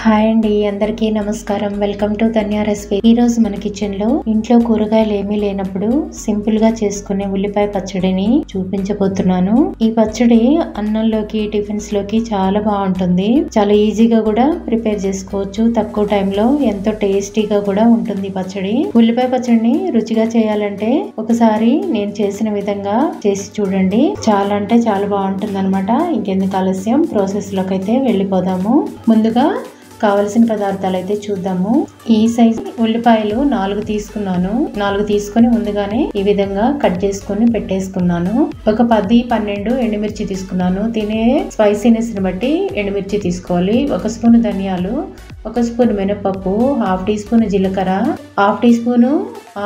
Hi అండి, అందరికీ నమస్కారం. Welcome to Dhanya recipe. ఈ రోజు మన కిచెన్ లో ఇంట్లో కూరగాయలు ఏమీ లేనప్పుడు సింపుల్ గా చేసుకునే ఉల్లిపాయ పచ్చడిని చూపించబోతున్నాను. ఈ పచ్చడి అన్నంలోకి, టిఫిన్స్ లోకి చాలా బాగుంటుంది. చాలా ఈజీగా కూడా ప్రిపేర్ చేసుకోవచ్చు. తక్కువ టైంలో ఎంతో టేస్టీగా కూడా ఉంటుంది పచ్చడి. ఉల్లిపాయ పచ్చడిని రుచిగా చేయాలంటే ఒకసారి నేను చేసిన విధంగా చేసి చూడండి. చాలా అంటే చాలా బాగుంటుంది అనమాట. ఇంకెందుకు ఆలస్యం, ప్రాసెస్ లోకి అయితే వెళ్ళిపోదాము. ముందుగా కావలసిన పదార్థాలు అయితే చూద్దాము. ఈ సైజు ఉల్లిపాయలు 4 తీసుకున్నాను. 4 తీసుకొని ముందుగానే ఈ విధంగా కట్ చేసుకుని పెట్టేసుకున్నాను. ఒక 10-12 ఎండుమిర్చి తీసుకున్నాను. తినే స్పైసీనెస్ ని బట్టి ఎండుమిర్చి తీసుకోవాలి. 1 స్పూన్ ధనియాలు, 1 స్పూన్ మినపప్పు, 1/2 టీ స్పూన్ జీలకర్ర, 1/2 టీ స్పూన్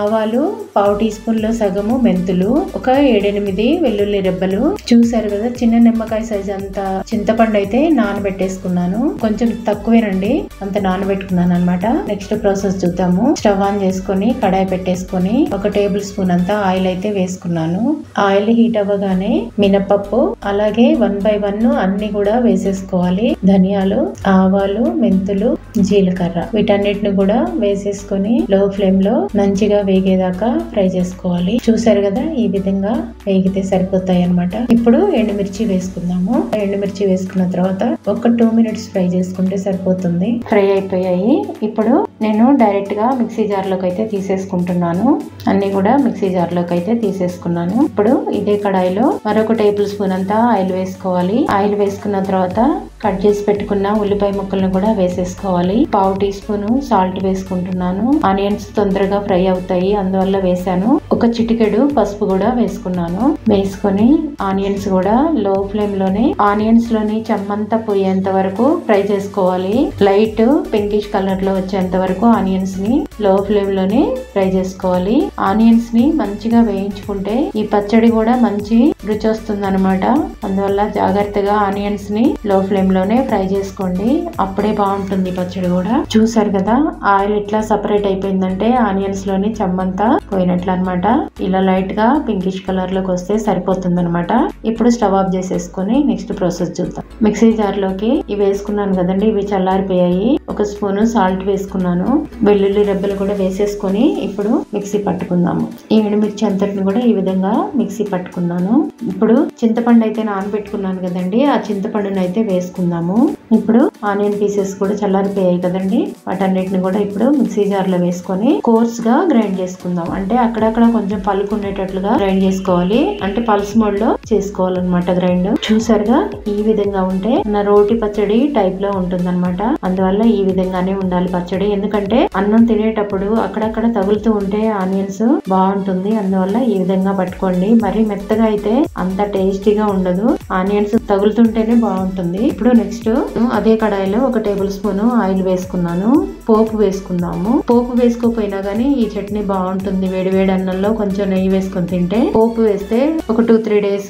ఆవాలు, 1/2 టీ స్పూన్ లో సగము మెంతులు, ఒక 7-8 వెల్లుల్లి రెబ్బలు. చూసారు కదా, చిన్న నిమ్మకాయ సైజ్ అంత చింతపండు అయితే నానబెట్టేసుకున్నాను. కొంచెం తక్కువేనండి, అంత నానబెట్టుకున్నాను అనమాట. నెక్స్ట్ ప్రాసెస్ చూద్దాము. స్టవ్ ఆన్ చేసుకొని కడాయి పెట్టేసుకొని 1 టేబుల్ స్పూన్ అంతా ఆయిల్ అయితే వేసుకున్నాను. ఆయిల్ హీట్ అవ్వగానే మినపప్పు అలాగే 1 by 1 అన్ని కూడా వేసేసుకోవాలి. ధనియాలు, ఆవాలు, మెంతులు, జీలకర్ర వీటన్నిటిని కూడా వేసేసుకొని లో ఫ్లేమ్ లో మంచిగా వేగేదాకా ఫ్రై చేసుకోవాలి. చూసారు కదా, ఈ విధంగా వేగితే సరిపోతాయి అన్నమాట. ఇప్పుడు ఎండుమిర్చి వేసుకుందాము. ఎండుమిర్చి వేసుకున్న తర్వాత ఒక 2 minutes ఫ్రై చేసుకుంటే సరిపోతుంది. ఫ్రై అయిపోయాయి. ఇప్పుడు నేను డైరెక్ట్ గా మిక్సీ జార్ లోకి అయితే తీసేసుకుంటున్నాను. అన్ని కూడా మిక్సీ జార్ లోకి అయితే తీసేసుకున్నాను. ఇప్పుడు ఇదే కడాయిలో మరొక టేబుల్ స్పూన్ అంతా ఆయిల్ వేసుకోవాలి. ఆయిల్ వేసుకున్న తర్వాత కట్ చేసి పెట్టుకున్న ఉల్లిపాయ ముక్కలను కూడా వేసేసుకోవాలి. 1/2 టీ స్పూన్ సాల్ట్ వేసుకుంటున్నాను. ఆనియన్స్ తొందరగా ఫ్రై అవుతాయి, అందువల్ల వేసాను. ఒక చిటికెడు పసుపు కూడా వేసుకున్నాను. వేసుకొని ఆనియన్స్ కూడా లో ఫ్లేమ్ లోనే ఆనియన్స్ లోని చెమ్మంతా పోయేంత వరకు ఫ్రై చేసుకోవాలి. లైట్ పింకిష్ కలర్ లో వచ్చేంత వరకు ఆనియన్స్ ని లో ఫ్లేమ్ లోనే ఫ్రై చేసుకోవాలి. ఆనియన్స్ ని మంచిగా వేయించుకుంటే ఈ పచ్చడి కూడా మంచి రుచి వస్తుంది అనమాట. అందువల్ల జాగ్రత్తగా ఆనియన్స్ ని లో ఫ్లేమ్ లోనే ఫ్రై చేసుకోండి, అప్పుడే బాగుంటుంది పచ్చడి కూడా. చూసారు కదా, ఆయిల్ ఇట్లా సపరేట్ అయిపోయిందంటే ఆనియన్స్ లోని చెమ్మంతా పోయినట్లు అనమాట. ఇలా లైట్ గా పింకిష్ కలర్ లోకి వస్తే సరిపోతుంది అనమాట. ఇప్పుడు స్టవ్ ఆఫ్ చేసేసుకొని నెక్స్ట్ ప్రాసెస్ చూద్దాం. మిక్సీ జార్ లోకి ఇవి వేసుకున్నాను కదండి, ఇవి చల్లారిపోయాయి. 1 స్పూన్ సాల్ట్ వేసుకున్నాను. వెల్లుల్లి రెబ్బలు కూడా వేసేసుకొని ఇప్పుడు మిక్సీ పట్టుకుందాము. ఈ ఎండుమిర్చి అంతటిని కూడా ఈ విధంగా మిక్సీ పట్టుకున్నాను. ఇప్పుడు చింతపండు అయితే నానబెట్టుకున్నాను కదండి, ఆ చింతపండును అయితే వేసుకుందాము. ఇప్పుడు ఆనియన్ పీసెస్ కూడా చల్లారిపోయాయి కదండి, వాటన్నిటిని కూడా ఇప్పుడు మిక్సీ జార్ లో వేసుకొని కోర్స్ గా గ్రైండ్ చేసుకుందాం. అంటే అక్కడక్కడ కొంచెం పలుకు ఉండేటట్లుగా గ్రైండ్ చేసుకోవాలి. అంటే పల్స్ మోడ్ లో చేసుకోవాలన్నమాట గ్రైండ్. చూసారుగా, ఈ విధంగా ఉంటే నా రోటి పచ్చడి టైప్ లో ఉంటుంది అనమాట. అందువల్ల ఈ విధంగానే ఉండాలి పచ్చడి. ఎందుకంటే అన్నం తినేటప్పుడు అక్కడక్కడ తగులుతూ ఉంటే ఆనియన్స్ బాగుంటుంది. అందువల్ల ఈ విధంగా పట్టుకోండి. మరి మెత్తగా అయితే అంత టేస్టీగా ఉండదు, ఆనియన్స్ తగులుతుంటేనే బాగుంటుంది. ఇప్పుడు నెక్స్ట్ అదే కడాయిలో 1 టేబుల్ స్పూన్ ఆయిల్ వేసుకున్నాను. పోపు వేసుకుందాము. పోపు వేసుకోపోయినా గానీ ఈ చట్నీ బాగుంటుంది. వేడి వేడి అన్నంలో కొంచెం నెయ్యి వేసుకొని తింటే, పోపు వేస్తే ఒక 2-3 days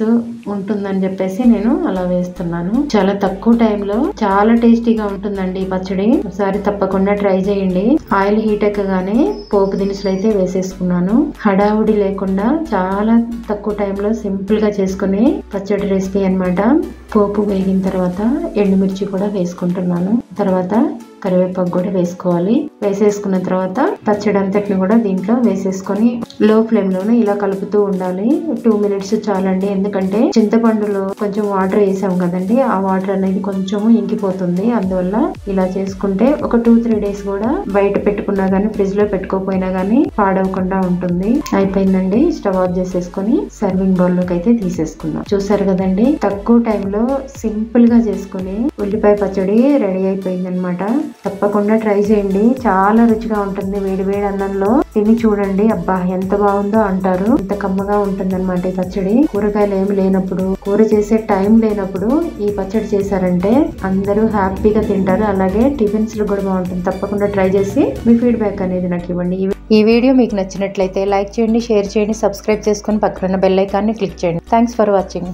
ఉంటుందని చెప్పేసి నేను అలా వేస్తున్నాను. చాలా తక్కువ టైంలో చాలా టేస్టీగా ఉంటుందండి ఈ పచ్చడి. ఒకసారి తప్పకుండా ట్రై చేయండి. ఆయిల్ హీట్ ఎక్కగానే పోపు దినుసులు అయితే వేసేసుకున్నాను. హడావుడి లేకుండా చాలా తక్కువ టైంలో సింపుల్ గా చేసుకునే పచ్చడి రెసిపీ అన్నమాట. పోపు వేగిన తర్వాత ఎండుమిర్చి కూడా వేసుకుంటున్నాను. తర్వాత కరివేపాకు కూడా వేసుకోవాలి. వేసేసుకున్న తర్వాత పచ్చడి అంతటిని కూడా దీంట్లో వేసేసుకొని లో ఫ్లేమ్ లోనే ఇలా కలుపుతూ ఉండాలి. 2 minutes చాలండి. ఎందుకంటే చింతపండులో కొంచెం వాటర్ వేసాం కదండి, ఆ వాటర్ అనేది కొంచెం ఇంకిపోతుంది. అందువల్ల ఇలా చేసుకుంటే ఒక 2-3 days కూడా బయట పెట్టుకున్నా గానీ, ఫ్రిడ్జ్ లో పెట్టుకోపోయినా గానీ పాడవకుండా ఉంటుంది. అయిపోయిందండి. స్టవ్ ఆఫ్ చేసేసుకొని సర్వింగ్ బౌల్ లోకి అయితే తీసేసుకుందాం. చూసారు కదండి, తక్కువ టైంలో సింపుల్ గా చేసుకుని ఉల్లిపాయ పచ్చడి రెడీ అయిపోయింది అనమాట. తప్పకుండా ట్రై చేయండి, చాలా రుచిగా ఉంటుంది. వేడి వేడి అన్నంలో తిని చూడండి, అబ్బా ఎంత బాగుందో అంటారు. ఎంత కమ్మగా ఉంటుంది అనమాట ఈ పచ్చడి. కూరగాయలు ఏమి లేనప్పుడు, కూర చేసే టైం లేనప్పుడు ఈ పచ్చడి చేశారంటే అందరూ హ్యాపీగా తింటారు. అలాగే టిఫిన్స్ లో కూడా బాగుంటుంది. తప్పకుండా ట్రై చేసి మీ ఫీడ్బ్యాక్ అనేది నాకు ఇవ్వండి. ఈ వీడియో మీకు నచ్చినట్లయితే లైక్ చేయండి, షేర్ చేయండి, సబ్స్క్రైబ్ చేసుకొని పక్కన బెల్ ఐకాన్ని క్లిక్ చేయండి. Thanks for watching.